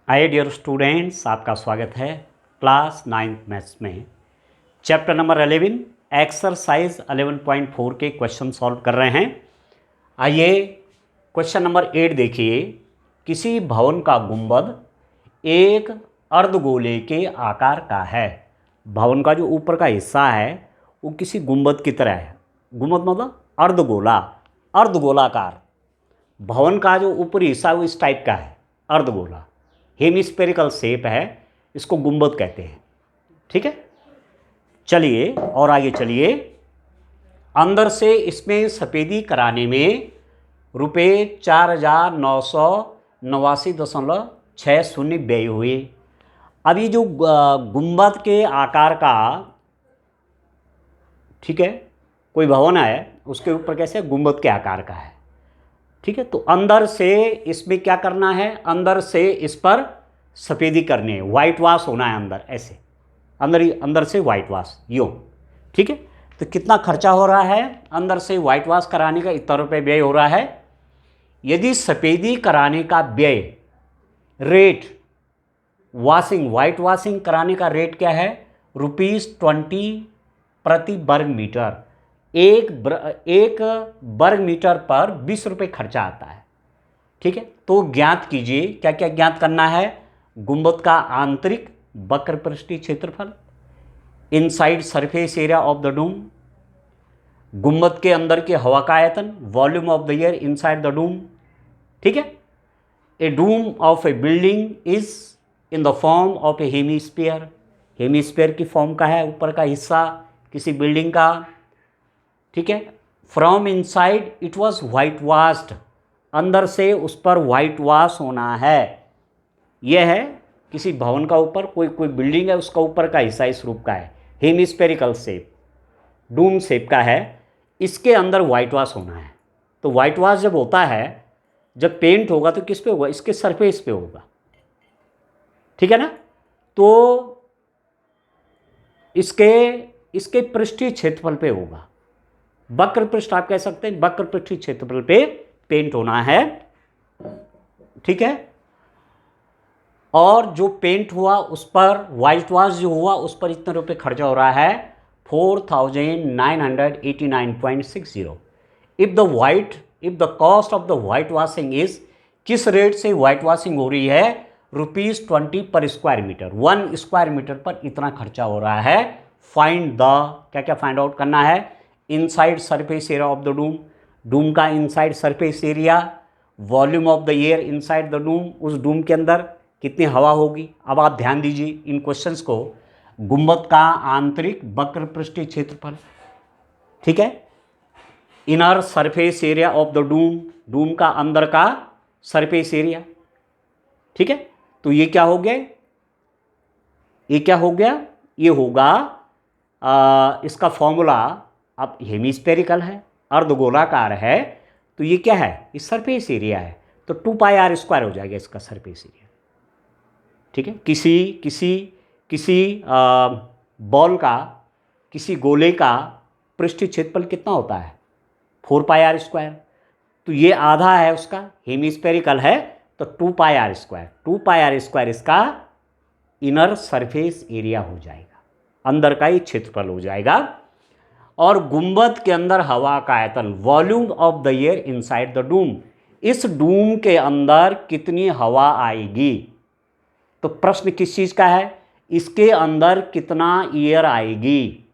Hi dear students, आपका स्वागत है क्लास 9th मैथ्स में। चैप्टर नंबर 11 एक्सरसाइज 11.4 के क्वेश्चन सॉल्व कर रहे हैं। आइए क्वेश्चन नंबर 8 देखिए। किसी भवन का गुंबद एक अर्धगोले के आकार का है। भवन का जो ऊपर का हिस्सा है वो किसी गुंबद की तरह है। गुंबद मतलब अर्धगोलाकार। भवन का जो ऊपरी हिस्सा है वो इस टाइप का है, अर्धगोला, हेमिस्फेरिकल शेप है, इसको गुंबद कहते हैं। ठीक है, चलिए और आगे चलिए। अंदर से इसमें सफ़ेदी कराने में रुपये 4,989.60 व्यय हुए। अब ये जो गुंबद के आकार का, ठीक है, कोई भवन है उसके ऊपर कैसे गुंबद के आकार का है। ठीक है, तो अंदर से इसमें क्या करना है, अंदर से इस पर सफ़ेदी करनी है, वाइट वॉश होना है अंदर, ऐसे अंदर से वाइट वॉश यूँ। ठीक है, तो कितना खर्चा हो रहा है अंदर से वाइट वॉश कराने का, इतना रुपये व्यय हो रहा है। यदि सफ़ेदी कराने का व्यय रेट, वाइट वॉशिंग कराने का रेट क्या है, ₹20 प्रति वर्ग मीटर। एक वर्ग मीटर पर 20 रुपये खर्चा आता है। ठीक है, तो ज्ञात कीजिए, क्या क्या ज्ञात करना है। गुंबद का आंतरिक वक्र पृष्ठीय क्षेत्रफल, inside surface area of the dome, गुंबद के अंदर के हवा का आयतन, volume of the air inside the dome. ठीक है, a dome of a building is in the form of a hemisphere. Hemisphere की फॉर्म का है ऊपर का हिस्सा किसी बिल्डिंग का। ठीक है, from inside it was white washed, अंदर से उस पर वाइट वॉश होना है। यह है किसी भवन का ऊपर, कोई बिल्डिंग है उसका ऊपर का हिस्सा इस रूप का है, हेमिस्फेरिकल शेप, डूम शेप का है, इसके अंदर वाइट वॉश होना है। तो वाइट वॉश जब होता है, जब पेंट होगा तो किस पे होगा, इसके सरफेस पे होगा। ठीक है ना, तो इसके पृष्ठीय क्षेत्रफल पे होगा। वक्र पृष्ठ आप कह सकते हैं, वक्र पृष्ठीय क्षेत्रफल पे पेंट होना है। ठीक है, और जो पेंट हुआ उस पर, वाइट वॉश जो हुआ उस पर इतने रुपये खर्चा हो रहा है, 4,989.60। If the cost of the white washing is, किस रेट से वाइट वॉशिंग हो रही है, ₹20 पर स्क्वायर मीटर। 1 स्क्वायर मीटर पर इतना खर्चा हो रहा है। फाइंड द, क्या क्या फाइंड आउट करना है, inside surface area of the dome, dome का inside surface area, volume of the air inside the dome, उस डूम के अंदर कितनी हवा होगी। अब आप ध्यान दीजिए इन क्वेश्चंस को। गुंबद का आंतरिक वक्र पृष्ठीय क्षेत्रफल, ठीक है, inner surface area of the dome, dome का अंदर का सरफेस एरिया। ठीक है, तो ये क्या हो गया, ये होगा इसका फॉर्मूला। अब हेमिस्फेरिकल है, अर्धगोलाकार है, तो ये क्या है, इस सरफेस एरिया है, तो 2πr² हो जाएगा इसका सरफेस एरिया। ठीक है, किसी बॉल का, किसी गोले का पृष्ठीय क्षेत्रफल कितना होता है, 4πr²। तो ये आधा है उसका, हेमिस्फेरिकल है तो 2πr²। 2πr² इसका इनर सरफेस एरिया हो जाएगा, अंदर का ही क्षेत्रफल हो जाएगा। और गुंबद के अंदर हवा का आयतन, volume of the air inside the Doom, इस डूम के अंदर कितनी हवा आएगी। तो प्रश्न किस चीज़ का है, इसके अंदर कितना एयर आएगी,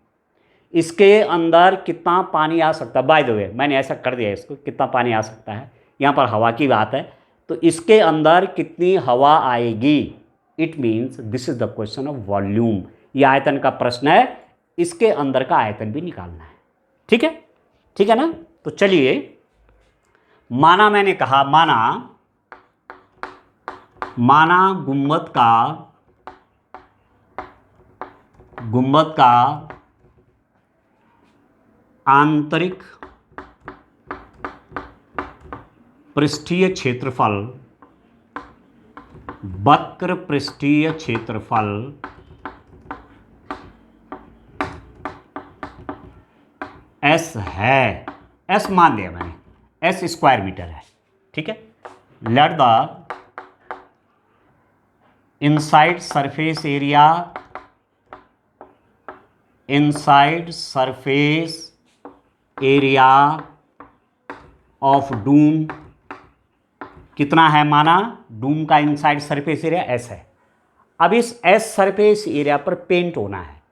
इसके अंदर कितना पानी आ सकता है। बाय द वे मैंने ऐसा कर दिया इसको, कितना पानी आ सकता है, यहाँ पर हवा की बात है, तो इसके अंदर कितनी हवा आएगी। It means this is the question of volume. यह आयतन का प्रश्न है, इसके अंदर का आयतन भी निकालना है। ठीक है ना। तो चलिए, माना मैंने कहा, माना गुंबद का आंतरिक पृष्ठीय क्षेत्रफल, वक्र पृष्ठीय क्षेत्रफल S है, S मान दिया मैंने, S स्क्वायर मीटर है। ठीक है, let the inside surface area, inside surface area of doom कितना है माना, डूम का इनसाइड सरफेस एरिया एस है। अब इस एस सरफेस एरिया पर पेंट होना है,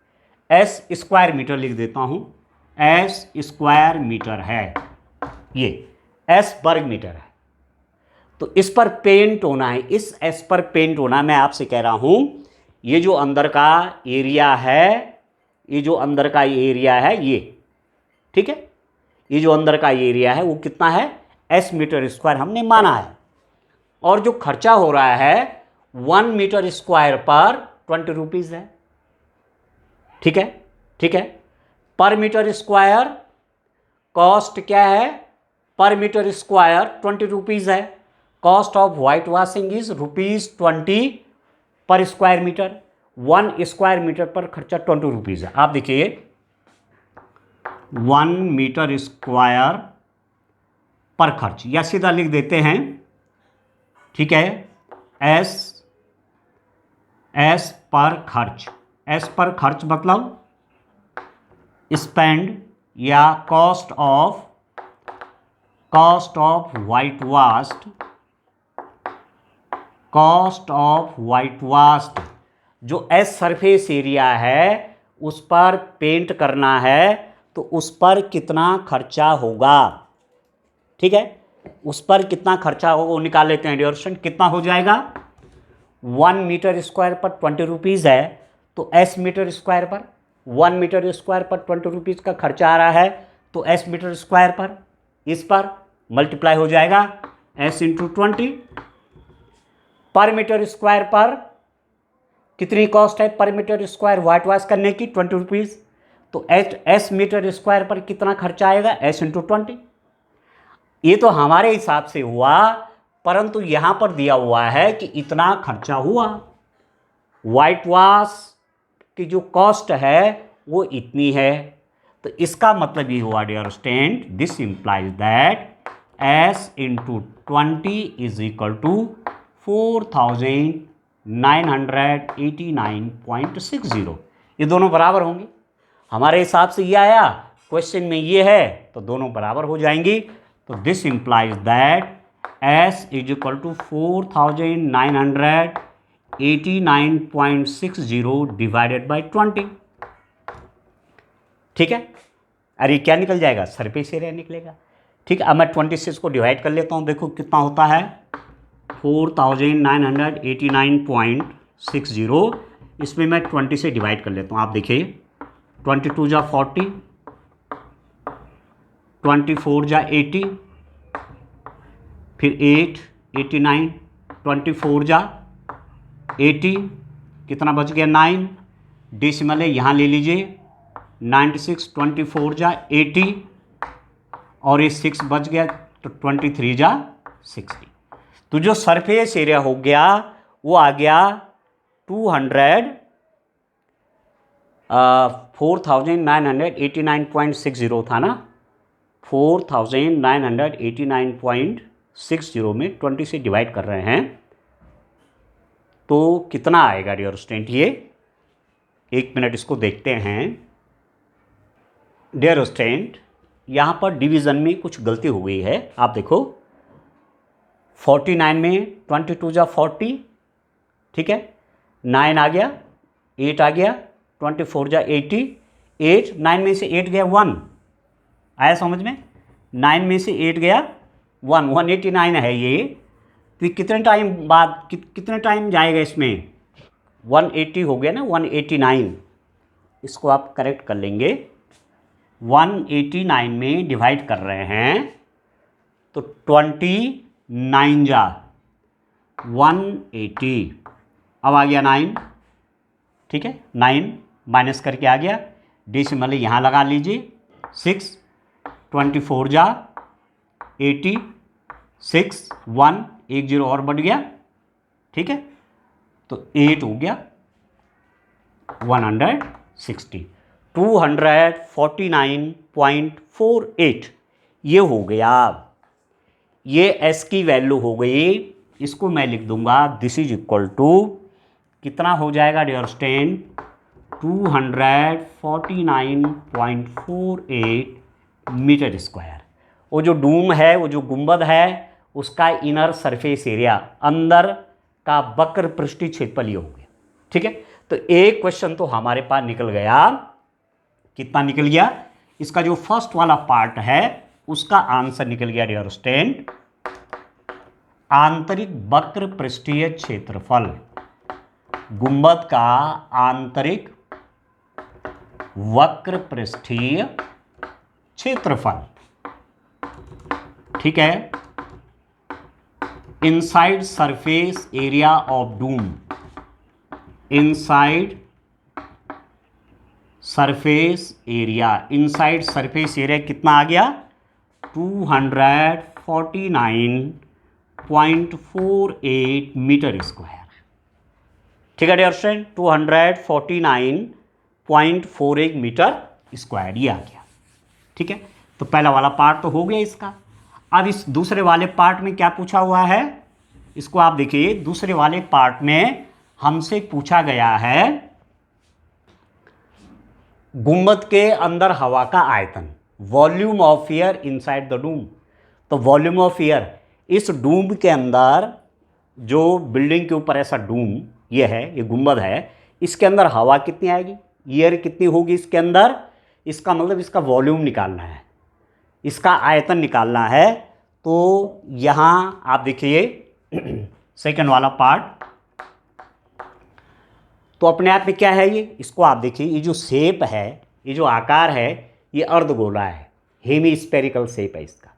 एस स्क्वायर मीटर लिख देता हूं, एस स्क्वायर मीटर है, ये एस वर्ग मीटर है, तो इस पर पेंट होना है, इस एस पर पेंट होना है। मैं आपसे कह रहा हूं ये जो अंदर का एरिया है, ये जो अंदर का एरिया है ये, ठीक है, ये जो अंदर का एरिया है वो कितना है, एस मीटर स्क्वायर हमने माना है। और जो खर्चा हो रहा है 1 मीटर स्क्वायर पर 20 रुपीज़ है, ठीक है, ठीक है। पर मीटर स्क्वायर कॉस्ट क्या है, पर मीटर स्क्वायर 20 रुपीज़ है। Cost of white washing is ₹20 पर स्क्वायर मीटर, 1 स्क्वायर मीटर पर खर्चा 20 रुपीज़ है। आप देखिए 1 मीटर स्क्वायर पर खर्च, या सीधा लिख देते हैं, ठीक है, एस पर खर्च, एस पर खर्च मतलब स्पेंड या cost of white vast, cost of white vast जो एस सरफेस एरिया है उस पर पेंट करना है, तो उस पर कितना खर्चा होगा, ठीक है, उस पर कितना खर्चा होगा वो निकाल लेते हैं। डियर स्टूडेंट कितना हो जाएगा, 1 मीटर स्क्वायर पर 20 रुपीज़ है, तो एस मीटर स्क्वायर पर 1 मीटर स्क्वायर पर 20 रुपीज़ का खर्चा आ रहा है, तो एस मीटर स्क्वायर पर इस पर मल्टीप्लाई हो जाएगा एस इंटू 20। पर मीटर स्क्वायर पर कितनी कॉस्ट है, पर मीटर स्क्वायर वाइट वॉश करने की 20 रुपीज़, तो एस मीटर स्क्वायर पर कितना खर्चा आएगा, एस इंटू 20। ये तो हमारे हिसाब से हुआ, परंतु यहाँ पर दिया हुआ है कि इतना खर्चा हुआ, वाइट वॉश की जो कॉस्ट है वो इतनी है, तो इसका मतलब ये हुआ dear student, this implies that S into 20 is equal to 4989.60। ये दोनों बराबर होंगे, हमारे हिसाब से ये आया, क्वेश्चन में ये है, तो दोनों बराबर हो जाएंगी। तो this implies that S is equal to 4989.60 divided by 20, ठीक है। अरे क्या निकल जाएगा, सरफेस एरिया निकलेगा, ठीक है। अब मैं 20 से इसको डिवाइड कर लेता हूँ, देखो कितना होता है 4989.60, इसमें मैं 20 से डिवाइड कर लेता हूँ। आप देखिए 22 जा 40, 24 जा 80, फिर 8 89, 24 जा 80, कितना बच गया 9, डेसिमल है यहाँ ले लीजिए 96, 24 जा 80 और ये 6 बच गया, तो 23 जा 60। तो जो सरफेस एरिया हो गया वो आ गया 4989.60 था ना, 4989.60 में 20 से डिवाइड कर रहे हैं, तो कितना आएगा डियर स्टूडेंट, ये 1 मिनट इसको देखते हैं। डियर स्टूडेंट यहाँ पर डिवीज़न में कुछ गलती हो गई है, आप देखो 49 में 22 जा 40, ठीक है, 9 आ गया, 8 आ गया, 24 जा 80, 8 9 में से 8 गया 1, आया समझ में, 9 में से 8 गया 1, 189 है ये, तो कितने टाइम बाद कितने टाइम जाएगा इसमें, 180 हो गया ना, 189, इसको आप करेक्ट कर लेंगे, 189 में डिवाइड कर रहे हैं, तो 29 जा 180, अब आ गया 9, ठीक है, 9 माइनस करके आ गया, डेसिमल यहाँ लगा लीजिए 6, 24 जा 80, 6 1 1 0 और बढ़ गया, ठीक है, तो 8 हो गया 160, 249.48 ये हो गया, ये एस की वैल्यू हो गई, इसको मैं लिख दूंगा दिस इज इक्वल टू कितना हो जाएगा डियर स्टूडेंट, 249.48 मीटर स्क्वायर। वो जो डूम है, वो जो गुंबद है, उसका इनर सरफेस एरिया, अंदर का वक्र पृष्ठीय क्षेत्रफल ये हो गया। ठीक है, तो एक क्वेश्चन तो हमारे पास निकल गया। कितना निकल गया? इसका जो फर्स्ट वाला पार्ट है उसका आंसर निकल गया डियर स्टूडेंट, आंतरिक वक्र पृष्ठीय क्षेत्रफल, गुंबद का आंतरिक वक्र पृष्ठीय क्षेत्रफल। ठीक है, inside surface area of doom, inside surface area, inside surface area कितना आ गया? 249.48 मीटर स्क्वायर। ठीक है डियर स्टूडेंट, 249.48 मीटर स्क्वायर ये आ गया। ठीक है, तो पहला वाला पार्ट तो हो गया इसका। अब इस दूसरे वाले पार्ट में क्या पूछा हुआ है, इसको आप देखिए। दूसरे वाले पार्ट में हमसे पूछा गया है गुंबद के अंदर हवा का आयतन, volume of air inside the Doom. तो वॉल्यूम ऑफ एयर, इस डूम के अंदर, जो बिल्डिंग के ऊपर ऐसा डूम ये है, ये गुंबद है, इसके अंदर हवा कितनी आएगी, एयर कितनी होगी इसके अंदर, इसका मतलब इसका वॉल्यूम निकालना है, इसका आयतन निकालना है। तो यहाँ आप देखिए सेकंड वाला पार्ट, तो अपने आप में क्या है ये, इसको आप देखिए, ये जो शेप है, ये जो आकार है, ये अर्धगोला है, हेमी स्पेरिकल शेप है इसका।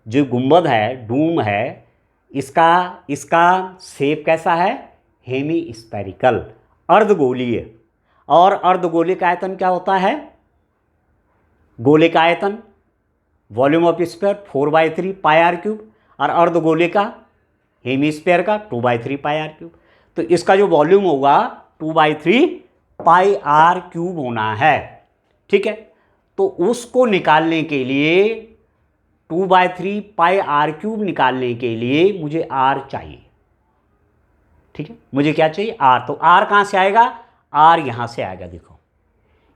जो गुंबद है, डूम है, इसका शेप कैसा है, हेमी स्पेरिकल, अर्धगोलीय। और अर्धगोले का आयतन क्या होता है, गोले का आयतन, volume of sphere 4/3 pi r cube, और अर्धगोले का, हेमी स्फीयर का 2/3 पाई आर क्यूब। तो इसका जो वॉल्यूम होगा 2/3 पाई आर क्यूब होना है। ठीक है, तो उसको निकालने के लिए 2/3 पाई आर क्यूब निकालने के लिए मुझे आर चाहिए। ठीक है, मुझे क्या चाहिए, आर। तो आर कहाँ से आएगा, आर यहाँ से आएगा। देखो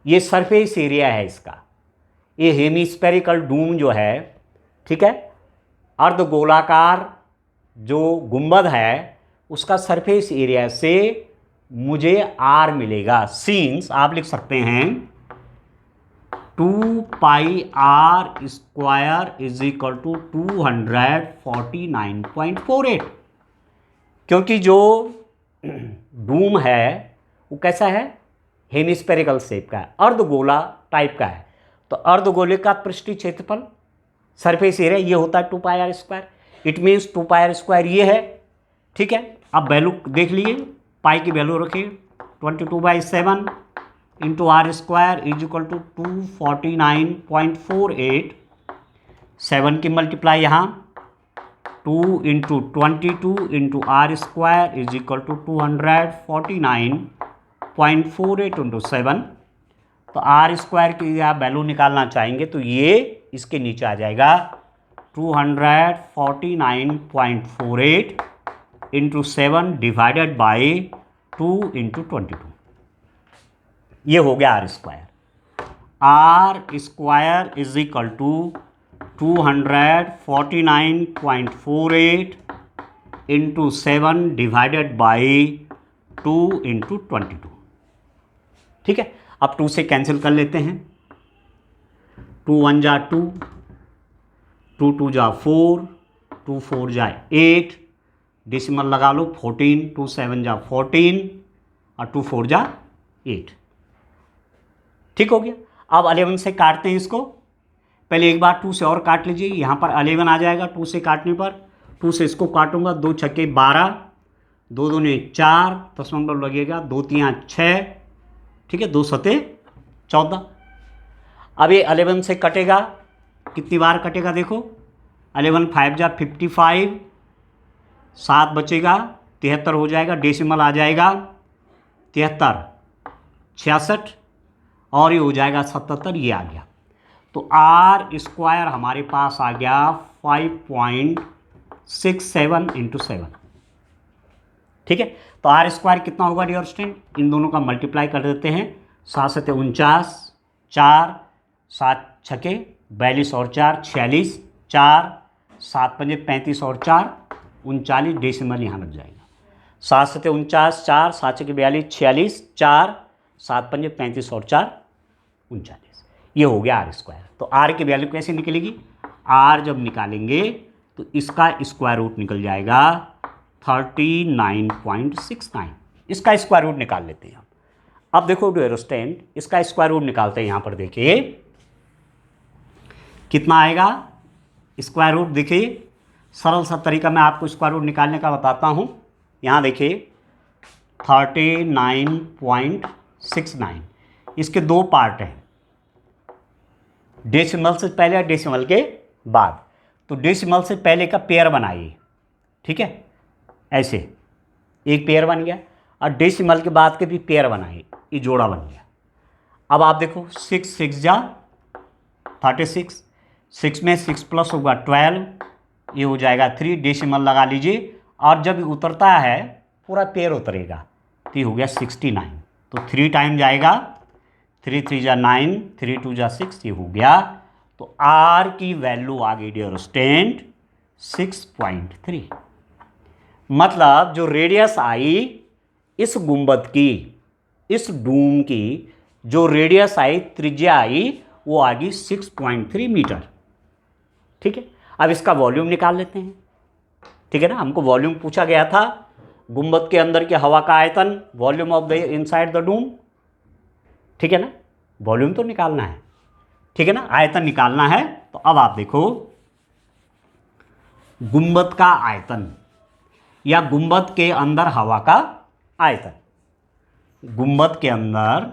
ये सरफेस एरिया है इसका, ये हेमिस्फेरिकल डूम जो है, ठीक है, अर्धगोलाकार जो गुंबद है, उसका सरफेस एरिया से मुझे आर मिलेगा। सीन्स आप लिख सकते हैं 2 pi r square is equal to 249.48, क्योंकि जो डूम है वो कैसा है, हेमिस्फेरिकल शेप का है, अर्धगोला टाइप का है। तो अर्धगोले का पृष्ठीय क्षेत्रफल, सरफेस एरिया, ये होता है 2 pi r square. It means 2 pi r square ये है। ठीक है, अब वैल्यू देख लिए, पाई की वैल्यू रखिए 22/7 into r square is equal to 249.48, 7 की मल्टीप्लाई यहाँ 2 into 22 into r square is equal to 249.48 into 7। तो आर स्क्वायर की आप वैल्यू निकालना चाहेंगे तो ये इसके नीचे आ जाएगा 249.48 इंटू 7 डिवाइडेड बाई 2 इंटू 22। ये हो गया r square. R square is equal to 249.48 into 7 divided by 2 into 22। ठीक है, अब 2 से कैंसिल कर लेते हैं। 2 1 जा 2, 2 2 जा 4, 2 4 जा 8, डेसिमल लगा लो 14, 2 7 जा 14 और 2 4 जा 8। ठीक हो गया। अब 11 से काटते हैं इसको। पहले एक बार 2 से और काट लीजिए, यहाँ पर 11 आ जाएगा 2 से काटने पर। 2 से इसको काटूंगा, 2 छक्के 12, 2 दूने 4, 10 नंबर लगेगा, 2 3 6, ठीक है, 2 सते 14। अब ये 11 से कटेगा, कितनी बार कटेगा देखो, 11 5 जा 55, 7 बचेगा 73 हो जाएगा, डेसिमल आ जाएगा 73, 66 और ये हो जाएगा 77, ये आ गया। तो आर स्क्वायर हमारे पास आ गया 5.67 इंटू 7। ठीक है, तो आर स्क्वायर कितना होगा डियर स्टूडेंट, इन दोनों का मल्टीप्लाई कर देते हैं। 7 सत्ते 49, 4 7 छके 42 और 4 46, 4 7 पंजे 35 और 4 39, डेसिमल यहाँ लग जाएगा। 7 सत्ते 49, 4 7 छके 42 46, 4 7 पंजे 35 और 4 39, ये हो गया आर स्क्वायर। तो आर की वैल्यू कैसे निकलेगी, आर जब निकालेंगे तो इसका स्क्वायर रूट निकल जाएगा 39.69, इसका स्क्वायर रूट निकाल लेते हैं हम। अब देखो डियर स्टूडेंट, इसका स्क्वायर रूट निकालते हैं। यहाँ पर देखिए कितना आएगा स्क्वायर रूट, देखिए सरल सा तरीका मैं आपको स्क्वायर रूट निकालने का बताता हूँ। यहाँ देखिए 39.69, इसके दो पार्ट हैं, डेसिमल से पहले और डेसिमल के बाद। तो डेसिमल से पहले का पेयर बनाइए, ठीक है, ऐसे एक पेयर बन गया, और डेसिमल के बाद के भी पेयर बनाइए, ये जोड़ा बन गया। अब आप देखो 6 6 जा 36, 6 में 6 प्लस होगा 12, ये हो जाएगा 3, डेसिमल लगा लीजिए, और जब उतरता है पूरा पेयर उतरेगा, तो ये हो गया 69। तो 3 टाइम जाएगा, 3 3 जा 9, 3 2 जा 6, ये हो गया। तो आर की वैल्यू आ गई डियर स्टूडेंट 6.3। मतलब जो रेडियस आई इस गुंबद की, इस डूम की जो रेडियस आई, त्रिज्या आई, वो आ गई 6.3 मीटर। ठीक है, अब इसका वॉल्यूम निकाल लेते हैं। ठीक है ना, हमको वॉल्यूम पूछा गया था, गुंबद के अंदर के हवा का आयतन, volume of the inside the dome. ठीक है ना, वॉल्यूम तो निकालना है, ठीक है ना, आयतन निकालना है। तो अब आप देखो गुंबद का आयतन या गुंबद के अंदर हवा का आयतन, गुंबद के अंदर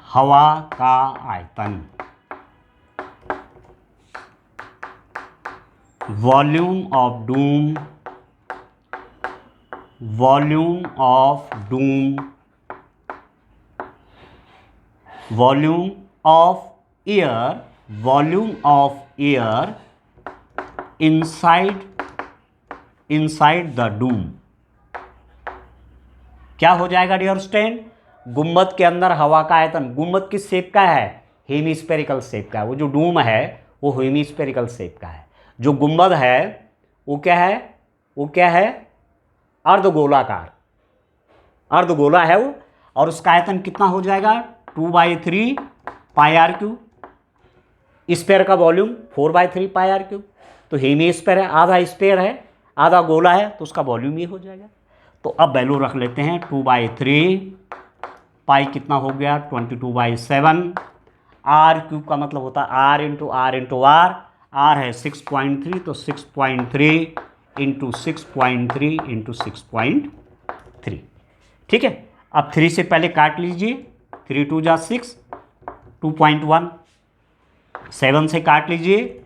हवा का आयतन, volume of doom, volume of air, volume of air inside the Doom. क्या हो जाएगा डियर स्टूडेंट, गुंबद के अंदर हवा का आयतन, गुंबद किस शेप का है, हेमीस्फेरिकल शेप का है। वो जो डूम है वो हेमीस्फेरिकल शेप का है। जो गुंबद है वो क्या है, अर्धगोलाकार, अर्धगोला है वो, और उसका आयतन कितना हो जाएगा 2/3 पाई आर क्यूब। स्फेयर का वॉल्यूम 4/3 पाई आर क्यूब। तो हेमी स्फेयर है, आधा स्फेयर है, आधा गोला है, तो उसका वॉल्यूम ये हो जाएगा। तो अब वैल्यू रख लेते हैं 2/3 पाई कितना हो गया 22/7। आर क्यूब का मतलब होता है आर इंटू आर, आर है 6.3, तो 6.3 इंटू 6.3 इंटू 6.3। ठीक है, अब 3 से पहले काट लीजिए, 3 2 जा 6, 2.1, 7 से काट लीजिए,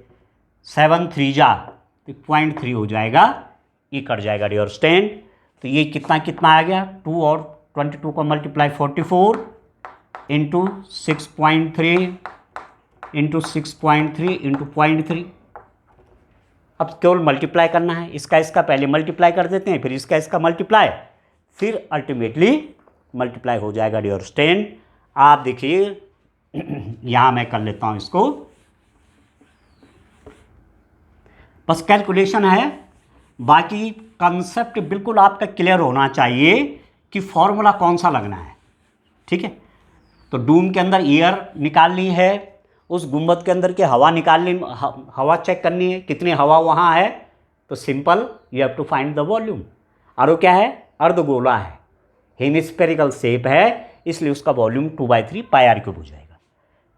7 3 जा 0.3 हो जाएगा, ये कट जाएगा डियर स्टूडेंट। तो ये कितना आ गया, 2 और 22 का मल्टीप्लाई 44 इंटू 6.3 इंटू 6.3 इंटू 0.3। अब केवल मल्टीप्लाई करना है, इसका पहले मल्टीप्लाई कर देते हैं, फिर इसका मल्टीप्लाई, फिर अल्टीमेटली मल्टीप्लाई हो जाएगा डियर स्टूडेंट। आप देखिए यहाँ मैं कर लेता हूँ इसको, बस कैलकुलेशन है, बाकी कंसेप्ट बिल्कुल आपका क्लियर होना चाहिए कि फॉर्मूला कौन सा लगना है। ठीक है, तो डूम के अंदर एयर निकालनी है, उस गुंबद के अंदर की हवा निकालनी, हवा चेक करनी है कितनी हवा वहाँ है। तो simple, you have to find the volume. और वो क्या है, अर्धगोला है, हेमिस्फेरिकल शेप है, इसलिए उसका वॉल्यूम 2/3 पाई आर क्यूब हो जाएगा।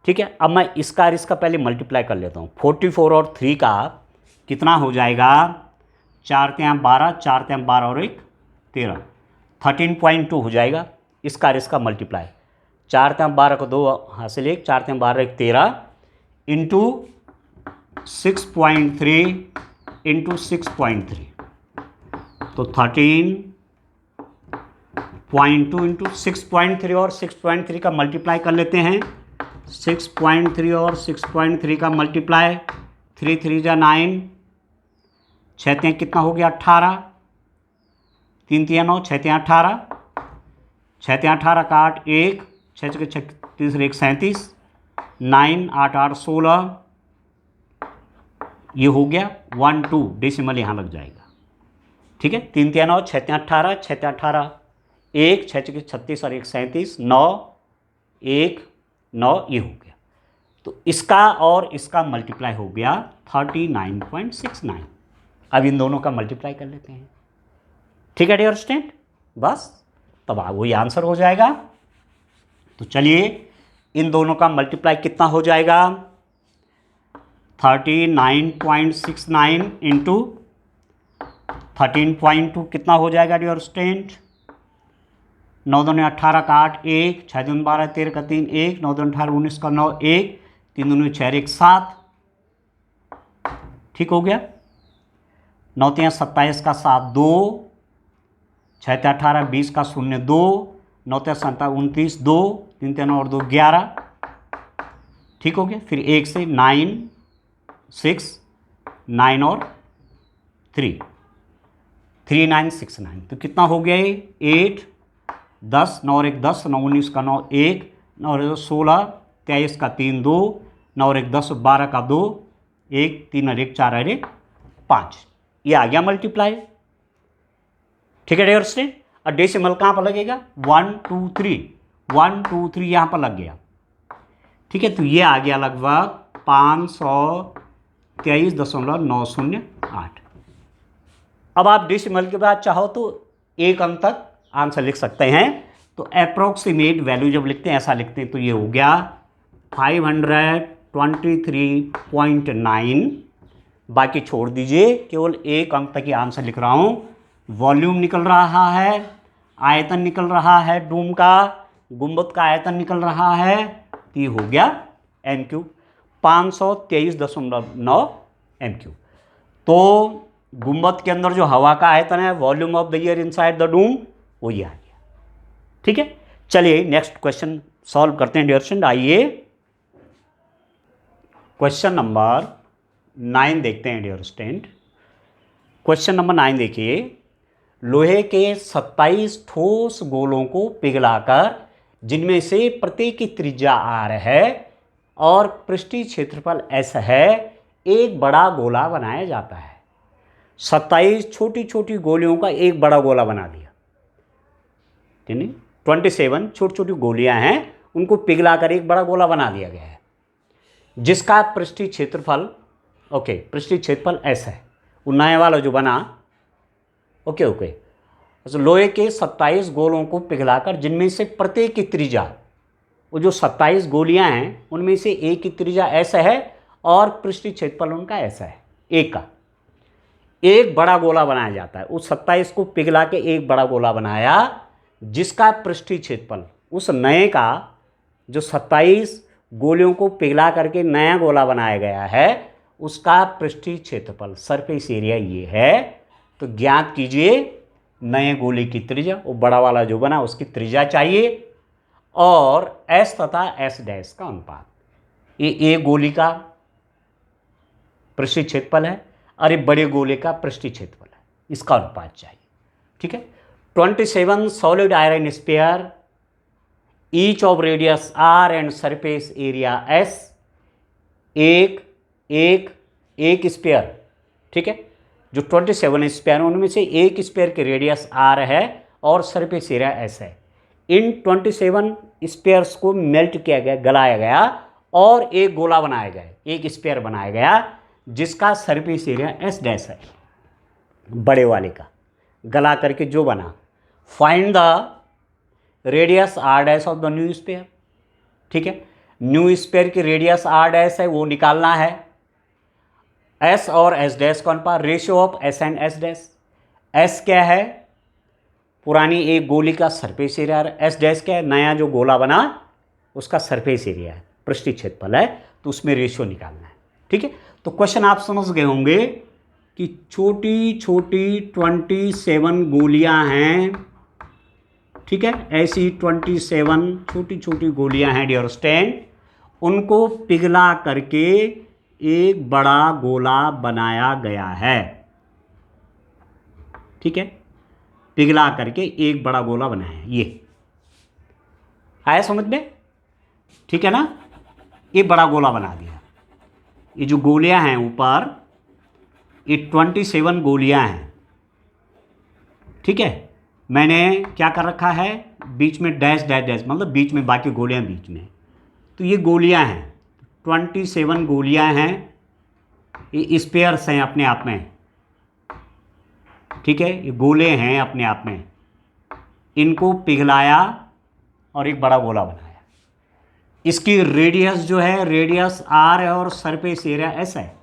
ठीक है, अब मैं इसका और इसका पहले मल्टीप्लाई कर लेता हूँ। 44 और 3 का कितना हो जाएगा, 4 3 12, 4 3 12 और 1 13, 13.2 हो जाएगा। इसका और इसका मल्टीप्लाई, 4 3 12 को 2 हासिल 1, 4 3 12 1 13 इंटू 6.3 इंटू 6.3, तो 13.2 इंटू 6.3 और 6.3 का मल्टीप्लाई कर लेते हैं। 6.3 और 6.3 का मल्टीप्लाई 3 3 जा 9, 6 3 कितना हो गया 18, 3 3 9, 6 3 18, 6 3 18 का 8 1, 6 6 36 1 37, 9 8 8 16, ये हो गया 1 2, डेसिमल यहाँ लग जाएगा। ठीक है, 3 3 9, 6 3 18, 6 3 18 1, 6 6 36 और 1 37, 9 1 9, ये हो गया। तो इसका और इसका मल्टीप्लाई हो गया 39.69। अब इन दोनों का मल्टीप्लाई कर लेते हैं। ठीक है डियर स्टूडेंट, बस तब वही आंसर हो जाएगा। तो चलिए इन दोनों का मल्टीप्लाई कितना हो जाएगा, 39.69 इंटू 13.2 कितना हो जाएगा डियर स्टूडेंट, 9 दूनी 18 का 8 1, 6 दूनी 12 13 का 3 1, 9 दूनी 18 19 का 9 1, 3 दूनी 6 1 7, ठीक हो गया। 9 3 27 का 7 2, 6 3 18 20 का 0 2, 9 3 7 29 2, 3 3 और 2 11, ठीक हो गया। फिर 1 से 9 6 9 और 3 3969, तो कितना हो गया ये 8 10, 9 और 1 10, 9 19 का 9 1, 9 और 2 16, 23 का 3 2, 9 और 1 10, 12 का 2 1, 3 और 1 4 और 1 5, ये आ गया मल्टीप्लाई। ठीक है डियर स्टूडेंट, और डेसिमल कहाँ पर लगेगा 1 2 3, 1 2 3 यहाँ पर लग गया। ठीक है, तो ये आ गया लगभग 523.908। अब आप डेसिमल के बाद चाहो तो एक अंक तक आंसर लिख सकते हैं। तो अप्रोक्सीमेट वैल्यू जब लिखते हैं ऐसा लिखते हैं, तो ये हो गया 523.9। बाकी छोड़ दीजिए, केवल एक अंक तक ही आंसर लिख रहा हूँ। वॉल्यूम निकल रहा है, आयतन निकल रहा है, डूम का गुंबद का आयतन निकल रहा है, तो ये हो गया m3 523.9 m3। तो गुंबद के अंदर जो हवा का आयतन है, volume of the air inside the Doom, वो ये आ गया। ठीक है, चलिए नेक्स्ट क्वेश्चन सॉल्व करते हैं डियर स्टूडेंट। आइए क्वेश्चन नंबर 9 देखते हैं डियर स्टूडेंट। क्वेश्चन नंबर 9 देखिए, लोहे के 27 ठोस गोलों को पिघलाकर जिनमें से प्रत्येक की त्रिज्या r है और पृष्ठीय क्षेत्रफल s है, एक बड़ा गोला बनाया जाता है। 27 छोटी छोटी गोलियों का एक बड़ा गोला बना दिया, 27 छोटी छोटी गोलियां हैं, उनको पिघलाकर एक बड़ा गोला बना दिया गया है, जिसका पृष्ठीय क्षेत्रफल पृष्ठीय क्षेत्रफल s है। वो नया वाला जो बना, ओके तो लोहे के 27 गोलों को पिघलाकर जिनमें से प्रत्येक की त्रिज्या, वो जो 27 गोलियां हैं उनमें से एक की त्रिज्या s है और पृष्ठीय क्षेत्रफल उनका s है, एक का एक बड़ा गोला बनाया जाता है। उस 27 को पिघला के एक बड़ा गोला बनाया, जिसका पृष्ठीय क्षेत्रफल उस नए का, जो 27 गोलियों को पिघला करके नया गोला बनाया गया है, उसका पृष्ठीय क्षेत्रफल सरफेस एरिया ये है। तो ज्ञात कीजिए नए गोले की त्रिज्या, वो बड़ा वाला जो बना उसकी त्रिज्या चाहिए, और s तथा s डैश का अनुपात। ये एक गोली का पृष्ठीय क्षेत्रफल है और एक बड़े गोले का पृष्ठीय क्षेत्रफल है, इसका अनुपात चाहिए। ठीक है, 27 solid iron sphere, each of radius r and surface area s, एक स्पेयर। ठीक है, जो 27 स्पेयर उनमें से एक स्पेयर के रेडियस r है और सरफेस एरिया s है। इन 27 स्पेयर्स को मेल्ट किया गया, गलाया गया और एक गोला बनाया गया, एक स्पेयर बनाया गया, जिसका सरफेस एरिया s डैश है, बड़े वाले का गला करके जो बना। Find the radius r dash of the new sphere. ठीक है, न्यू स्पेयर की रेडियस r डैश है, वो निकालना है। s और s डैश का अनुपात, ratio of s and s dash. s क्या है, पुरानी एक गोली का सरफेस एरिया, s डैश क्या है, नया जो गोला बना उसका सरफेस एरिया है, पृष्ठीय क्षेत्रफल है, तो उसमें रेशियो निकालना है। ठीक है, तो क्वेश्चन आप समझ गए होंगे कि छोटी छोटी 27 गोलियां हैं। ठीक है, ऐसी 27 छोटी छोटी गोलियां हैं डियर स्टूडेंट, उनको पिघला करके एक बड़ा गोला बनाया गया है। ठीक है, पिघला करके एक बड़ा गोला बनाया है। ये आया समझ में? ठीक है ना, ये बड़ा गोला बना दिया। ये जो गोलियां हैं ऊपर, ये 27 गोलियां हैं। ठीक है, मैंने क्या कर रखा है, बीच में डैश डैश डैश, मतलब बीच में बाकी गोलियां बीच में। तो ये गोलियां हैं, 27 गोलियां हैं, ये स्पेयर्स हैं अपने आप में। ठीक है, ये गोले हैं अपने आप में, इनको पिघलाया और एक बड़ा गोला बनाया। इसकी रेडियस जो है, रेडियस आर है और सरफेस एरिया एस है।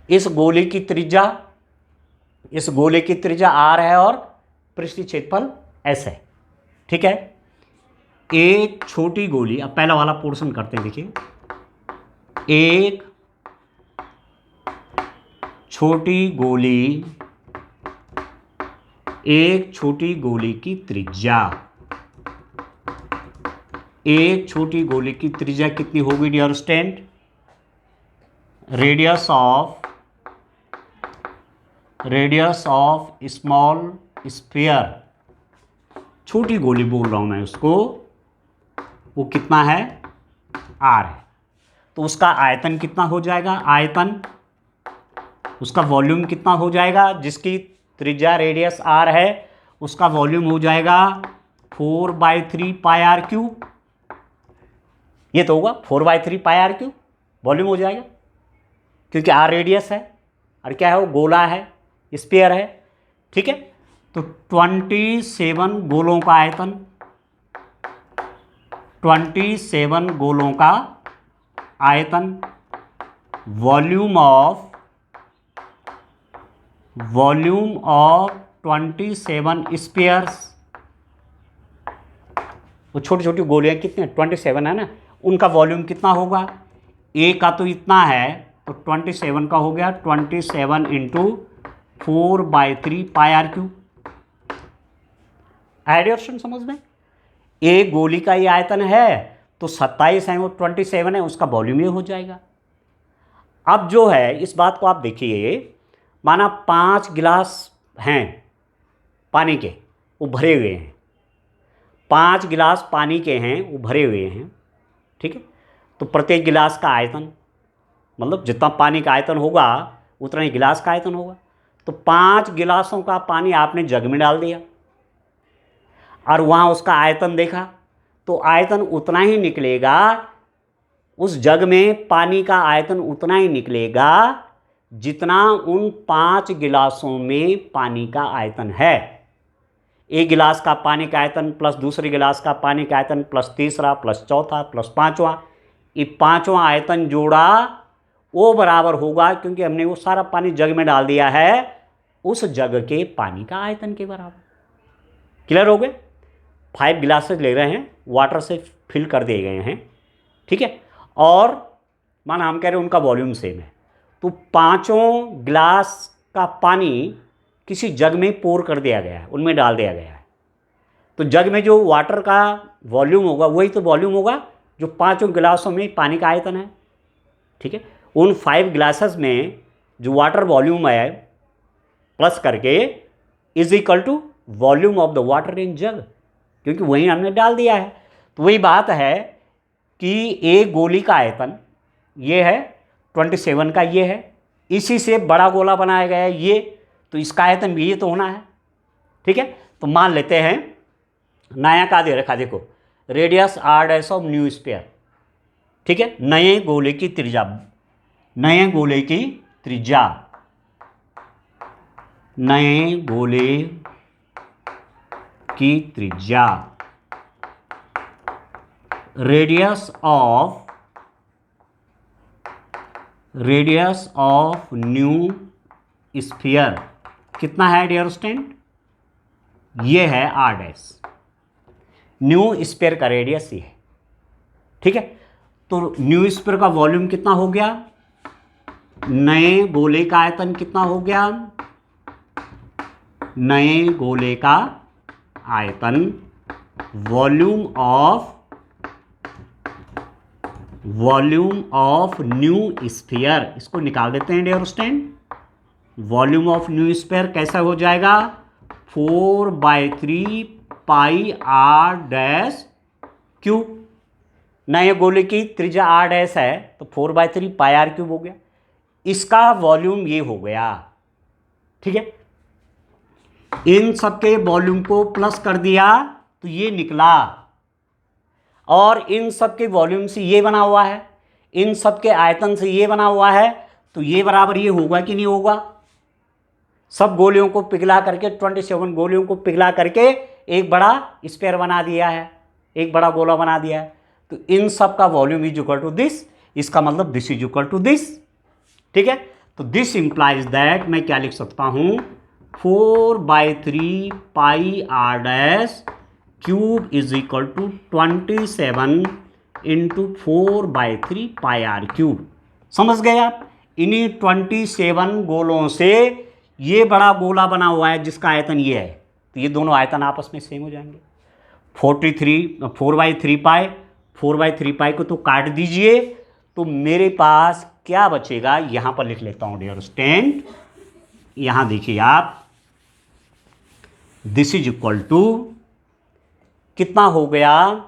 इस गोले की त्रिज्या आर है और पृष्ठीय क्षेत्रफल एस है। ठीक है, एक छोटी गोली, अब पहला वाला पोर्शन करते हैं। देखिए, एक छोटी गोली की त्रिज्या कितनी होगी dear student? Radius of small sphere, छोटी गोली बोल रहा हूं मैं उसको, वो कितना है? आर है। तो उसका आयतन कितना हो जाएगा? उसका वॉल्यूम कितना हो जाएगा? जिसकी त्रिज्या रेडियस आर है, उसका वॉल्यूम हो जाएगा 4/3 पाई आर क्यूब। ये तो होगा 4/3 पाई आर क्यूब वॉल्यूम हो जाएगा, क्योंकि आर रेडियस है और क्या है, वो गोला है, स्फीयर है। ठीक है, तो 27 गोलों का आयतन, 27 गोलों का आयतन, वॉल्यूम ऑफ 27 स्फीयर्स। वो छोटी छोटी गोलियां कितनी हैं? 27 है ना, उनका वॉल्यूम कितना होगा? ए का तो इतना है, तो 27 का हो गया 27 into 4/3 pi r cube. Idea समझ में? एक गोली का ये आयतन है, तो 27 है, वो 27 है, उसका वॉल्यूम ये हो जाएगा। अब जो है, इस बात को आप देखिए, माना 5 गिलास हैं पानी के, वो भरे हुए हैं, 5 गिलास पानी के हैं, वो भरे हुए हैं। ठीक है, तो प्रत्येक गिलास का आयतन, मतलब जितना पानी का आयतन होगा उतना ही गिलास का आयतन होगा। तो 5 गिलासों का पानी आपने जग में डाल दिया और वहाँ उसका आयतन देखा, तो आयतन उतना ही निकलेगा, उस जग में पानी का आयतन उतना ही निकलेगा जितना उन 5 गिलासों में पानी का आयतन है। एक गिलास का पानी का आयतन प्लस दूसरे गिलास का पानी का आयतन प्लस तीसरा प्लस चौथा प्लस पांचवा, ये पांचवा आयतन जोड़ा वो बराबर होगा, क्योंकि हमने वो सारा पानी जग में डाल दिया है, उस जग के पानी का आयतन के बराबर। क्लियर हो गए? 5 गिलासेस ले रहे हैं, वाटर से फिल कर दिए गए हैं। ठीक है, और माना हम कह रहे हैं उनका वॉल्यूम सेम है, तो 5 गिलास का पानी किसी जग में पोर कर दिया गया है, उनमें डाल दिया गया है। तो जग में जो वाटर का वॉल्यूम होगा वही तो वॉल्यूम होगा जो 5 गिलासों में पानी का आयतन है। ठीक है, उन 5 गिलासेस में जो वाटर वॉल्यूम है प्लस करके is equal to volume of the water in jug, क्योंकि वही हमने डाल दिया है। तो वही बात है कि एक गोली का आयतन ये है 27 का, ये है, इसी से बड़ा गोला बनाया गया है ये, तो इसका आयतन भी ये तो होना है। ठीक है, तो मान लेते हैं नया का दे रखा, देखो radius r dash of new sphere. ठीक है, नए गोले की त्रिज्या रेडियस ऑफ न्यू स्फीयर कितना है डियर स्टूडेंट? ये है आर डैश, न्यू स्फीयर का रेडियस ये है। ठीक है, तो न्यू स्फीयर का वॉल्यूम कितना हो गया, नए गोले का आयतन कितना हो गया, नए गोले का आयतन volume volume of new sphere, इसको निकाल देते हैं dear student. Volume of new sphere कैसा हो जाएगा, 4/3 पाई आर डैश क्यूब। नए गोले की त्रिज्या आर डैश है तो 4/3 पाई आर क्यूब हो गया, इसका वॉल्यूम ये हो गया। ठीक है, इन सबके वॉल्यूम को प्लस कर दिया तो ये निकला, और इन सबके वॉल्यूम से ये बना हुआ है, इन सबके आयतन से ये बना हुआ है, तो ये बराबर ये होगा कि नहीं होगा। सब गोलियों को पिघला करके 27 गोलियों को पिघला करके एक बड़ा स्फीयर बना दिया है, एक बड़ा गोला बना दिया है, तो इन सब का volume is equal to this, इसका मतलब this is equal to this. ठीक है, तो दिस इंप्लाइज दैट मैं क्या लिख सकता हूं, 4/3 pi r dash cube is equal to 27 into 4/3 pi r cube. समझ गए आप, इन्हीं 27 गोलों से ये बड़ा गोला बना हुआ है जिसका आयतन ये है, तो ये दोनों आयतन आपस में सेम हो जाएंगे। 4/3 पाई को तो काट दीजिए, तो मेरे पास क्या बचेगा, यहां पर लिख लेता हूं डियर स्टूडेंट। यहां देखिए आप, दिस इज इक्वल टू कितना हो गया,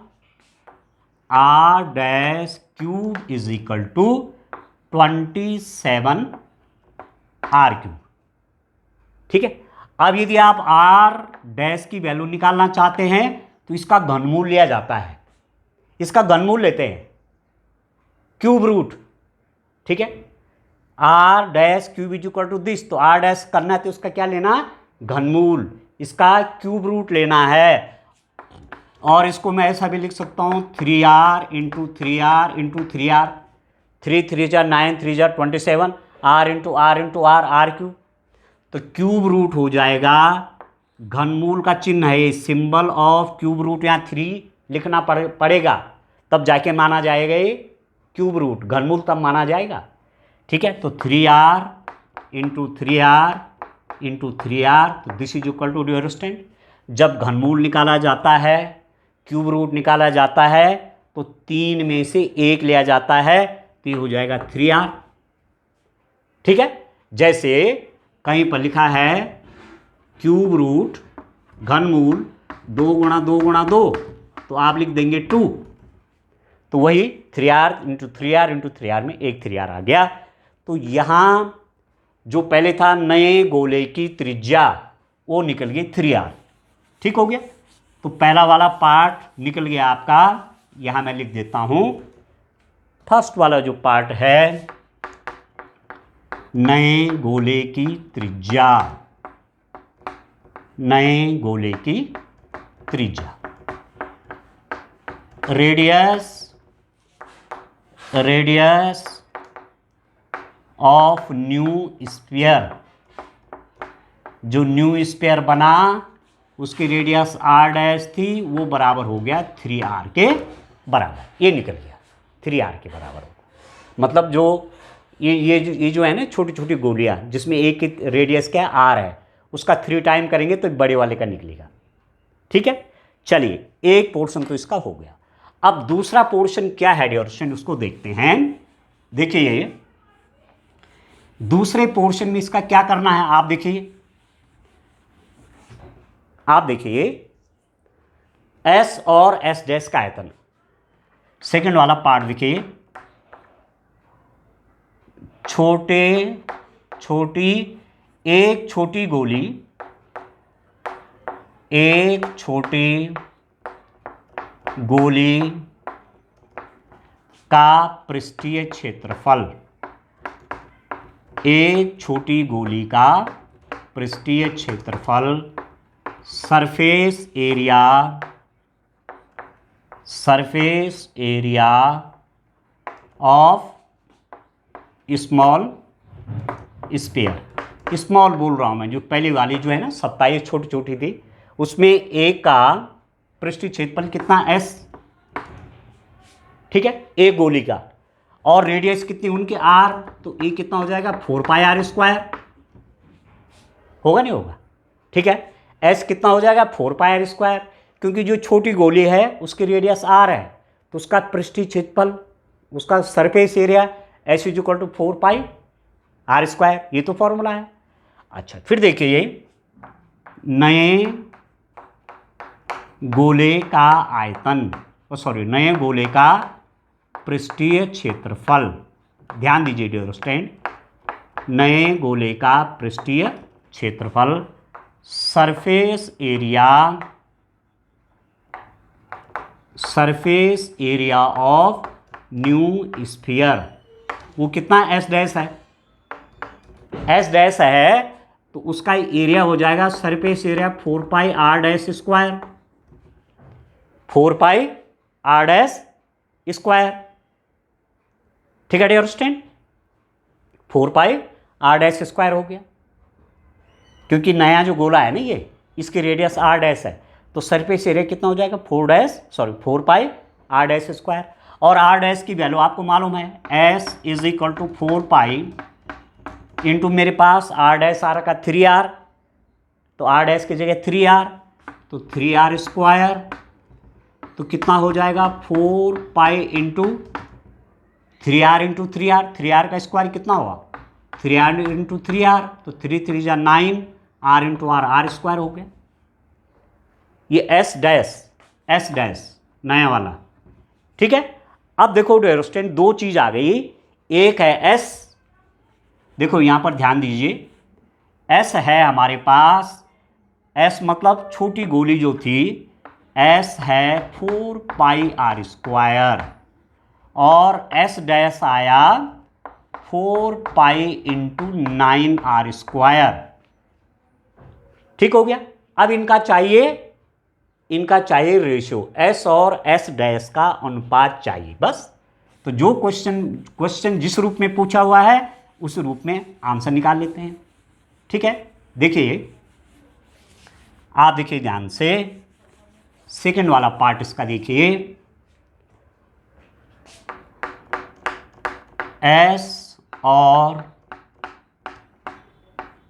r dash cube is equal to 27 r cube. ठीक है, अब यदि आप आर डैश की वैल्यू निकालना चाहते हैं तो इसका घनमूल लिया जाता है, इसका घनमूल लेते हैं, क्यूब रूट। ठीक है, r dash cube is equal to this, तो आर डैश करना है तो उसका क्या लेना, घनमूल, इसका क्यूब रूट लेना है। और इसको मैं ऐसा भी लिख सकता हूं, 3r into 3r into 3r, 3 3 जा 9, 3 जा 27, r into r into r, r cube. तो क्यूब रूट हो जाएगा, घनमूल का चिन्ह है, सिंबल ऑफ क्यूब रूट यहाँ 3 लिखना पड़ेगा, तब जाके माना जाएगा ये क्यूब रूट, घनमूल तब माना जाएगा। ठीक है, तो 3r into 3r into 3r, तो this is equal to dear student, जब घनमूल निकाला जाता है, क्यूब रूट निकाला जाता है, तो 3 में से 1 लिया जाता है, तो ये हो जाएगा 3r। ठीक है, जैसे कहीं पर लिखा है क्यूब रूट घनमूल 2 गुणा 2 गुणा 2, तो आप लिख देंगे 2, तो वही 3r into 3r into 3r में एक 3r आ गया। तो यहां जो पहले था नए गोले की त्रिज्या, वो निकल गई 3r। ठीक हो गया, तो पहला वाला पार्ट निकल गया आपका। यहां मैं लिख देता हूं, फर्स्ट वाला जो पार्ट है, नए गोले की त्रिज्या, नए गोले की त्रिज्या, रेडियस ऑफ न्यू स्फीयर, जो न्यू स्फीयर बना उसकी रेडियस r डैश थी, वो बराबर हो गया 3r के बराबर, ये निकल गया 3r के बराबर होगा। मतलब जो ये जो है ना छोटी छोटी गोलियां, जिसमें एक रेडियस क्या r है, उसका 3 टाइम करेंगे तो बड़े वाले का निकलेगा। ठीक है, चलिए एक पोर्शन तो इसका हो गया। अब दूसरा पोर्शन क्या है डियर स्टूडेंट, उसको देखते हैं। देखिए दूसरे पोर्शन में इसका क्या करना है, आप देखिए S और S डैश का आयतन, सेकंड वाला पार्ट देखिए, एक छोटी गोली, एक छोटी गोली का पृष्ठीय क्षेत्रफल, एक छोटी गोली का पृष्ठीय क्षेत्रफल, surface area of small sphere. Small बोल रहा हूं मैं, जो पहली वाली जो है ना 27 छोटी छोटी थी, उसमें एक का पृष्ठीय क्षेत्रफल कितना, S। ठीक है, एक गोली का, और रेडियस कितनी उनके R, तो ये कितना हो जाएगा 4πr², होगा नहीं होगा। ठीक है, S कितना हो जाएगा 4πr², क्योंकि जो छोटी गोली है उसकी रेडियस R है, तो उसका पृष्ठीय क्षेत्रफल उसका surface area S is equal to 4πr², ये तो फॉर्मूला है। अच्छा फिर देखिए नए गोले का आयतन, नए गोले का पृष्ठीय क्षेत्रफल, ध्यान दीजिए डियर स्टूडेंट, नए गोले का पृष्ठीय क्षेत्रफल surface area of new sphere, वो कितना एस डैश है, एस डैश है तो उसका एरिया हो जाएगा सरफेस एरिया 4πr², 4πr², ठीक है डियर स्टूडेंट, 4πr² हो गया, क्योंकि नया जो गोला है ना ये, इसकी रेडियस r डैश है, तो सरफेस एरिया कितना हो जाएगा 4πr², और r डैश की वैल्यू आपको मालूम है s is equal to 4π into मेरे पास r डैश आ रखा 3r, तो r डैश की जगह 3r, तो 3r², तो कितना हो जाएगा 4π into 3r into 3r, 3r का स्क्वायर कितना हुआ 3r इंटू 3r, तो 3 3 जा 9, r इंटू r, r² हो गया। ये s डैश नया वाला, ठीक है। अब देखो डियर स्टूडेंट दो चीज आ गई, एक है s, देखो यहां पर ध्यान दीजिए, s है हमारे पास, s मतलब छोटी गोली जो थी, s है 4πr², और s डैश आया 4π इंटू 9r², ठीक हो गया। अब इनका चाहिए रेशियो, s और s डैश का अनुपात चाहिए बस। तो जो क्वेश्चन जिस रूप में पूछा हुआ है उस रूप में आंसर निकाल लेते हैं, ठीक है। देखिए आप देखिए ध्यान से, सेकंड वाला पार्ट इसका देखिए, s और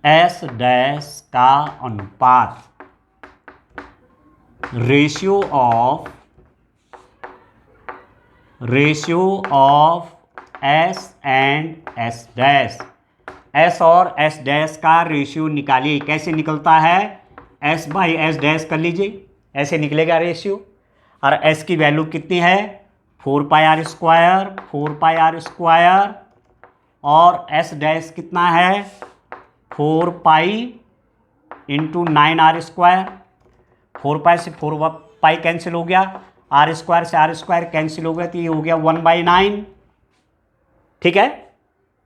s डैश का अनुपात, ratio of s and s dash, s और s डैश का रेशियो निकालिए। कैसे निकलता है, s बाई s डैश कर लीजिए, ऐसे निकलेगा रेशियो, और s की वैल्यू कितनी है 4πr², और s डैश कितना है 4π इंटू 9r², 4π से 4π कैंसिल हो गया, r² से r² कैंसिल हो गया, तो ये हो गया 1/9, ठीक है।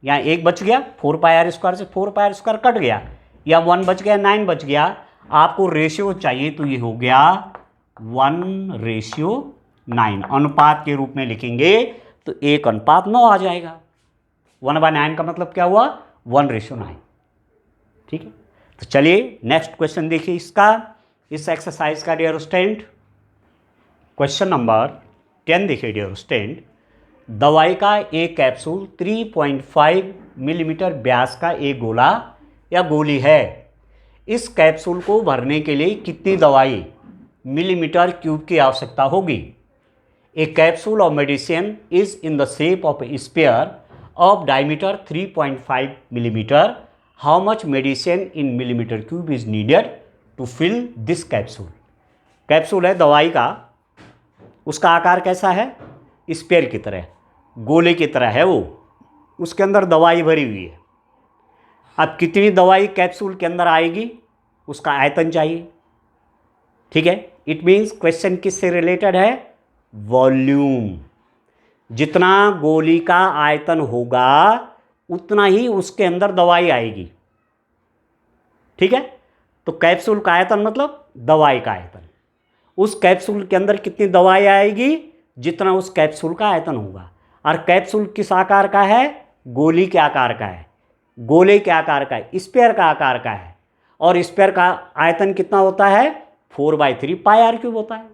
यहाँ एक बच गया, 4πr² से 4πr² कट गया, या 1 बच गया, 9 बच गया। आपको रेशियो चाहिए तो ये हो गया 1:9, अनुपात के रूप में लिखेंगे तो 1:9 आ जाएगा। 1/9 का मतलब क्या हुआ 1:9, ठीक है। तो चलिए नेक्स्ट क्वेश्चन देखिए इसका, इस एक्सरसाइज का डियर स्टूडेंट, क्वेश्चन नंबर 10 देखिए डियर स्टूडेंट। दवाई का एक कैप्सूल 3.5 मिलीमीटर व्यास का एक गोला या गोली है। इस कैप्सूल को भरने के लिए कितनी दवाई मिलीमीटर क्यूब की आवश्यकता होगी। A capsule of medicine is in the shape of a sphere of diameter 3.5 millimetre. How much medicine in millimetre cube is needed to fill this capsule. Capsule है दवाई का, उसका आकार कैसा है स्फीयर की तरह, गोले की तरह है वो, उसके अंदर दवाई भरी हुई है। अब कितनी दवाई कैप्सूल के अंदर आएगी उसका आयतन चाहिए, ठीक है। इट मीन्स क्वेश्चन किससे रिलेटेड है, वॉल्यूम। जितना गोली का आयतन होगा उतना ही उसके अंदर दवाई आएगी, ठीक है। तो कैप्सूल का आयतन मतलब दवाई का आयतन, उस कैप्सूल के अंदर कितनी दवाई आएगी जितना उस कैप्सूल का आयतन होगा। और कैप्सूल किस आकार का है, गोली के आकार का है, गोले के आकार का है, स्फीयर का आकार का है, और स्फीयर का आयतन कितना होता है 4/3 πr³ होता है,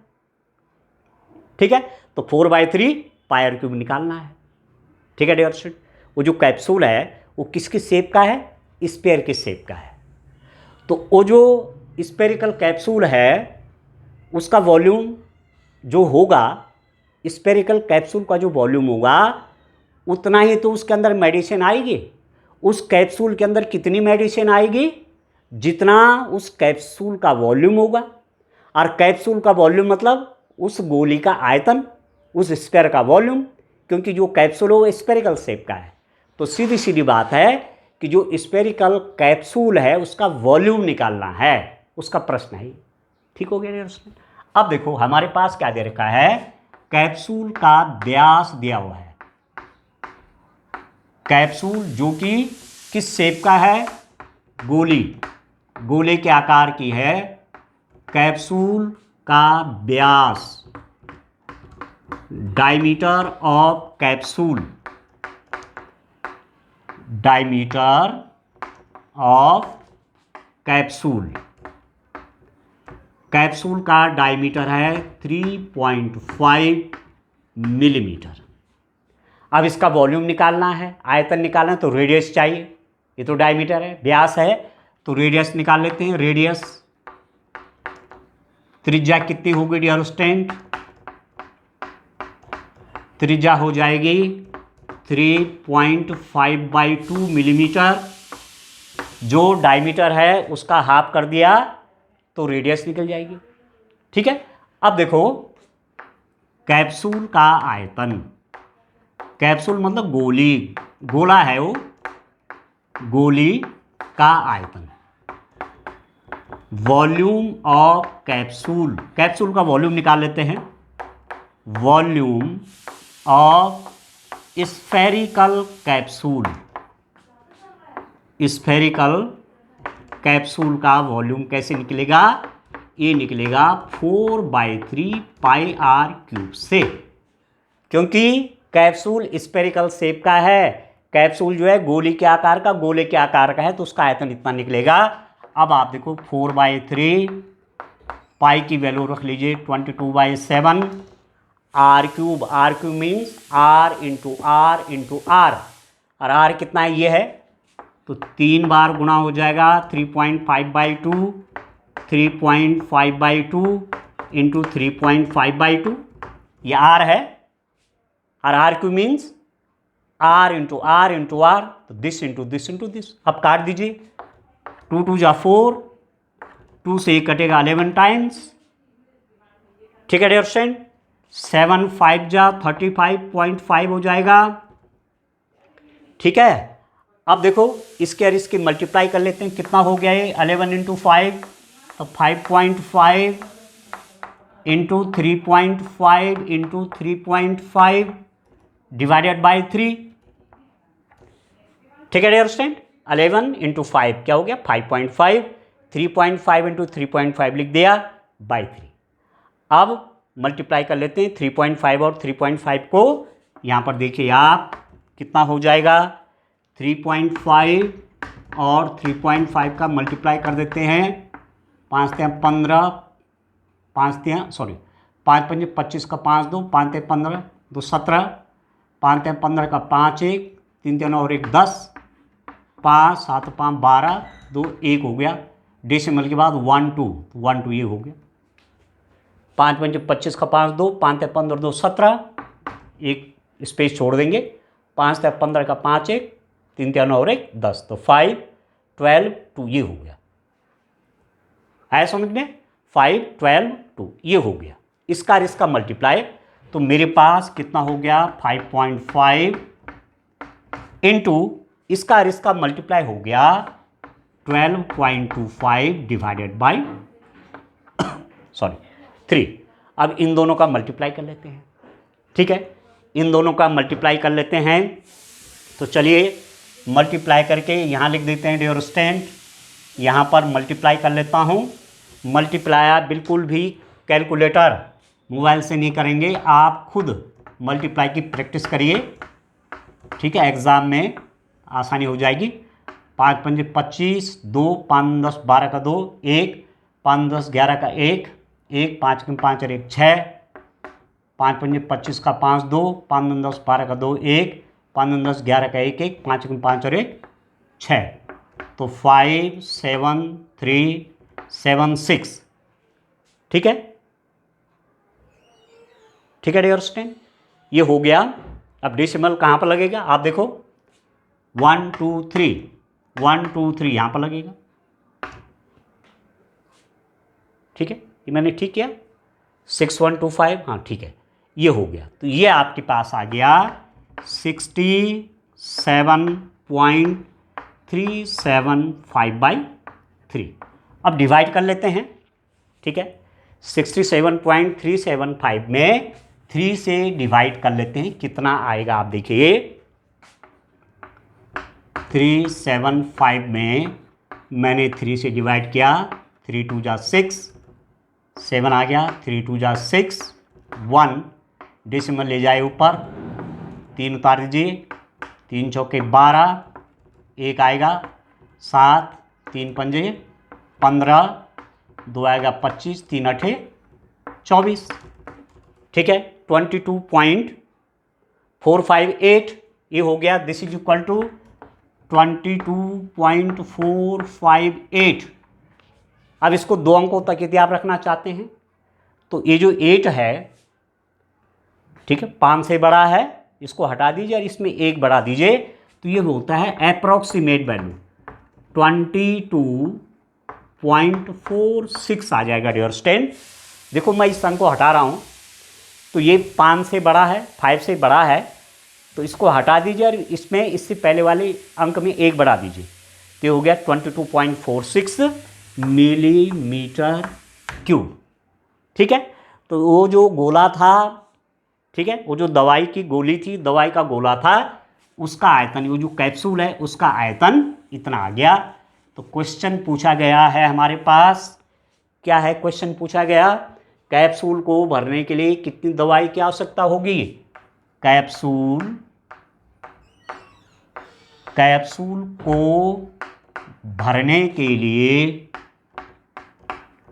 ठीक है। तो 4/3 πr³ निकालना है, ठीक है डियर स्टूडेंट। वो जो कैप्सूल है वो किसकी शेप का है, स्फीयर की शेप का है। तो वो जो स्फेरिकल कैप्सूल है उसका वॉल्यूम जो होगा, स्फेरिकल कैप्सूल का जो वॉल्यूम होगा उतना ही तो उसके अंदर मेडिसिन आएगी। उस कैप्सूल के अंदर कितनी मेडिसिन आएगी? जितना उस कैप्सूल का वॉल्यूम होगा। और कैप्सूल का वॉल्यूम मतलब उस गोली का आयतन, उस स्फीयर का वॉल्यूम, क्योंकि जो कैप्सूल है वो स्फेरिकल शेप का है। तो सीधी सीधी बात है कि जो स्फेरिकल कैप्सूल है उसका वॉल्यूम निकालना है, उसका प्रश्न है। ठीक हो गया उसमें। अब देखो हमारे पास क्या दे रखा है, कैप्सूल का व्यास दिया हुआ है। कैप्सूल जो कि किस शेप का है? गोली, गोले के आकार की है। कैप्सूल का व्यास, diameter of capsule, diameter of capsule, capsule का डायमीटर है 3.5 मिलीमीटर। अब इसका वॉल्यूम निकालना है, आयतन निकालना है, तो रेडियस चाहिए। ये तो डायमीटर है, व्यास है, तो रेडियस निकाल लेते हैं। रेडियस, त्रिज्या कितनी होगी डियर स्टूडेंट? त्रिज्या हो जाएगी 3.5/2 मिलीमीटर। जो डायमीटर है उसका हाफ कर दिया तो रेडियस निकल जाएगी। ठीक है। अब देखो कैप्सूल का आयतन, कैप्सूल मतलब गोली, गोला है वो, गोली का आयतन। वॉल्यूम ऑफ कैप्सूल, कैप्सूल का वॉल्यूम निकाल लेते हैं। Volume of spherical capsule, spherical capsule का वॉल्यूम कैसे निकलेगा? ये निकलेगा 4/3 πr³ से, क्योंकि कैप्सूल स्फेरिकल शेप का है। कैप्सूल जो है गोली के आकार का, गोले के आकार का है, तो उसका आयतन इतना निकलेगा। अब आप देखो 4/3, पाई की वैल्यू रख लीजिए 22/7, r³ r³ means r into r, और r कितना है? ये है, तो 3 बार गुणा हो जाएगा 3.5/2, 3.5/2 इंटू 3.5/2, ये r है। और r³ means r into r, तो this into this into this. अब काट दीजिए, 2 2 जा 4, 2 से 1 कटेगा 11 टाइम्स। ठीक है डियर स्टूडेंट। 7 5 जा 35.5 हो जाएगा। ठीक है। अब देखो इसके और इसकी मल्टीप्लाई कर लेते हैं, कितना हो गया ये? 11 इंटू 5, तो 5.5 इंटू 3.5 इंटू 3.5 डिवाइडेड बाई 3। ठीक है डियर स्टूडेंट। 11 इंटू 5 क्या हो गया? 5.5, 3.5 इंटू 3.5 लिख दिया बाई 3। अब मल्टीप्लाई कर लेते हैं 3.5 और 3.5 को। यहाँ पर देखिए आप, कितना हो जाएगा? 3.5 और 3.5 का मल्टीप्लाई कर देते हैं। 5 3 15, 5 3 सॉरी 5 5 25 का 5 2, 5 3 15 2 17, 5 3 15 का 5 1, 3 3 और 1 10, 5 7 5 12, 2 1 हो गया। डेसिमल के बाद 1 2, 1 2 ये हो गया। 5 5 25 का 5 2, 5 3 15 2 17, एक स्पेस छोड़ देंगे। 5 3 15 का 5 1, 3 3 और 1 10, तो 5 12 2 ये हो गया। आया समझ में? 5 12 2 ये हो गया। इसका और इसका मल्टीप्लाई, तो मेरे पास कितना हो गया? 5.5 इंटू इसका और इसका मल्टीप्लाई हो गया 12.25 डिवाइडेड बाई 3। अब इन दोनों का मल्टीप्लाई कर लेते हैं। ठीक है, इन दोनों का मल्टीप्लाई कर लेते हैं। तो चलिए मल्टीप्लाई करके यहाँ लिख देते हैं डियर स्टूडेंट। यहाँ पर मल्टीप्लाई कर लेता हूँ। मल्टीप्लाई बिल्कुल भी कैलकुलेटर मोबाइल से नहीं करेंगे, आप खुद मल्टीप्लाई की प्रैक्टिस करिए। ठीक है, एग्ज़ाम में आसानी हो जाएगी। 5 5 25, 2 5 10 12 का 2 1, 5 10 11 का 1 1, 5 5 और 1 6, 5 5 25 का 5 2, 5 10 12 का 2 1, 5 10 11 का 1 1, 5 5 और 1 6, तो 5 7 3 7 6। ठीक है, ठीक है डियर स्टूडेंट, ये हो गया अब डेसिमल कहाँ पर लगेगा आप देखो, 1 2 3, 1 2 3 यहाँ पर लगेगा। ठीक है, ये मैंने ठीक किया, 6125, हाँ ठीक है, ये हो गया। तो ये आपके पास आ गया 67.375/3। अब डिवाइड कर लेते हैं। ठीक है, 67.375 में 3 से डिवाइड कर लेते हैं, कितना आएगा आप देखिए। 375 में मैंने 3 से डिवाइड किया, 3 2 जा 6, 7 आ गया, 3 2 जा 6, 1 डेसिमल ले जाए ऊपर, 3 उतार दीजिए, 3 चौके 12, 1 आएगा 7, 3 पंजे 15, 2 आएगा 25, 3 अठे 24। ठीक है, 22.458 ये हो गया। This is equal to 22.458। अब इसको 2 अंकों तक यदि आप रखना चाहते हैं तो ये जो 8 है, ठीक है, 5 से बड़ा है, इसको हटा दीजिए और इसमें 1 बढ़ा दीजिए, तो ये होता है अप्रॉक्सीमेट वैल्यू 22.46 आ जाएगा डियर स्टूडेंट। देखो मैं इस अंक को हटा रहा हूँ, तो ये 5 से बड़ा है, 5 से बड़ा है, तो इसको हटा दीजिए और इसमें इससे पहले वाले अंक में 1 बढ़ा दीजिए, तो ये हो गया 22.46 मिलीमीटर क्यूब। ठीक है, तो वो जो गोला था, ठीक है, वो जो दवाई की गोली थी, दवाई का गोला था, उसका आयतन, वो जो कैप्सूल है उसका आयतन इतना आ गया। तो क्वेश्चन पूछा गया है हमारे पास, क्या है क्वेश्चन पूछा गया, कैप्सूल को भरने के लिए कितनी दवाई की आवश्यकता होगी। कैप्सूल को भरने के लिए,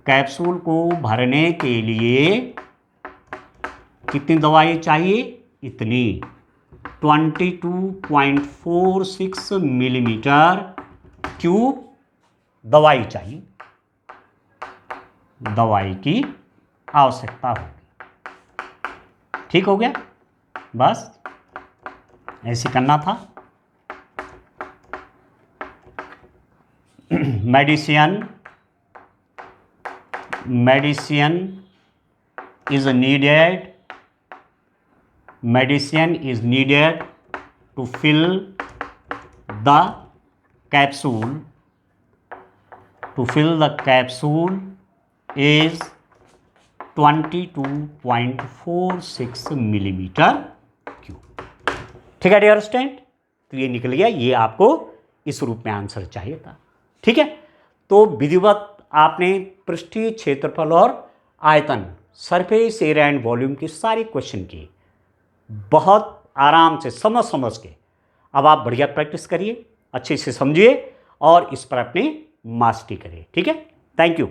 कैप्सूल को भरने के लिए कितनी दवाई चाहिए, इतनी 22.46 मिलीमीटर क्यूब दवाई चाहिए, दवाई की आवश्यकता होगी। ठीक हो गया, बस ऐसे करना था। Medicine is needed to fill the capsule is 22.46 millimetre cube. ठीक है डियर स्टूडेंट, तो ये निकल गया, ये आपको इस रूप में आंसर चाहिए था। ठीक है, तो विधिवत आपने पृष्ठीय क्षेत्रफल और आयतन, सरफेस एरिया एंड वॉल्यूम की सारी क्वेश्चन की बहुत आराम से समझ के। अब आप बढ़िया प्रैक्टिस करिए, अच्छे से समझिए और इस पर अपनी मास्टरी करिए। ठीक है, थैंक यू।